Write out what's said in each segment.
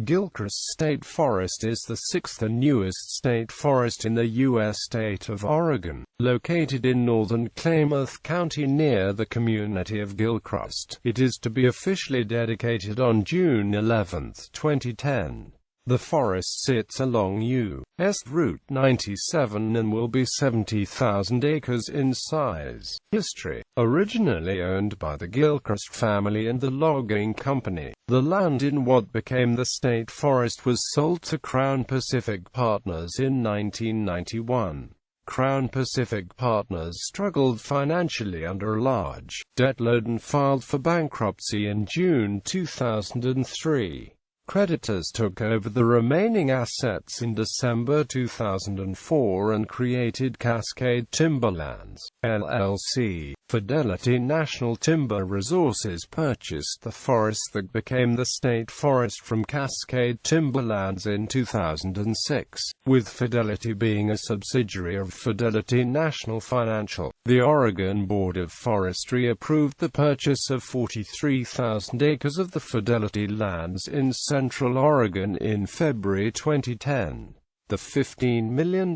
Gilchrist State Forest is the sixth and newest state forest in the U.S. state of Oregon, located in northern Klamath County near the community of Gilchrist. It is to be officially dedicated on June 11, 2010. The forest sits along U.S. Route 97 and will be 70,000 acres in size. History: originally owned by the Gilchrist family and the logging company, the land in what became the state forest was sold to Crown Pacific Partners in 1991. Crown Pacific Partners struggled financially under a large debt load and filed for bankruptcy in June 2003. Creditors took over the remaining assets in December 2004 and created Cascade Timberlands, LLC. Fidelity National Timber Resources purchased the forest that became the state forest from Cascade Timberlands in 2006, with Fidelity being a subsidiary of Fidelity National Financial. The Oregon Board of Forestry approved the purchase of 43,000 acres of the Fidelity lands in Central Oregon in February 2010. The $15 million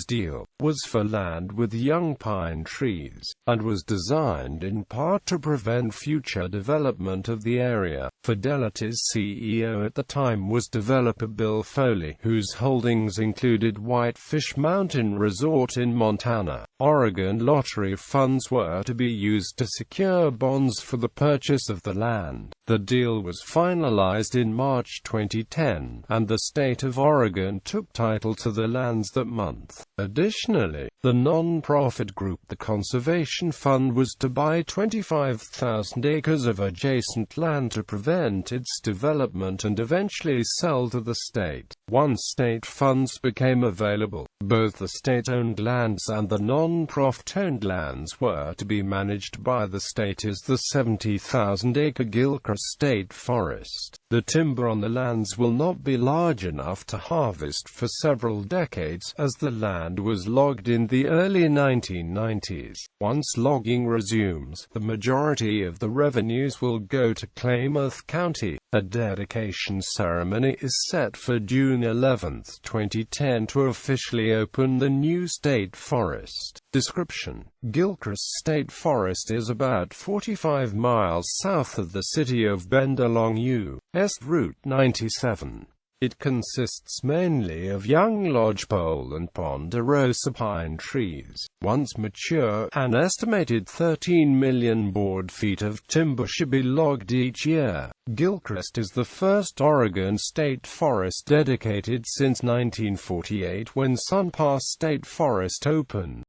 deal was for land with young pine trees, and was designed in part to prevent future development of the area. Fidelity's CEO at the time was developer Bill Foley, whose holdings included Whitefish Mountain Resort in Montana. Oregon lottery funds were to be used to secure bonds for the purchase of the land. The deal was finalized in March 2010, and the state of Oregon took title to the lands that month. Additionally, the non-profit group The Conservation Fund was to buy 25,000 acres of adjacent land to prevent its development and eventually sell to the state. Once state funds became available, both the state-owned lands and the non-profit-owned lands were to be managed by the state as the 70,000-acre Gilchrist State Forest. The timber on the lands will not be large enough to harvest for several decades, as the land was logged in the early 1990s. Once logging resumes, the majority of the revenues will go to Klamath County. A dedication ceremony is set for June 11, 2010 to officially open the new state forest. Description: Gilchrist State Forest is about 45 miles south of the city of Bend along U.S. Route 97. It consists mainly of young lodgepole and ponderosa pine trees. Once mature, an estimated 13 million board feet of timber should be logged each year. Gilchrist is the first Oregon state forest dedicated since 1948, when Sun Pass State Forest opened.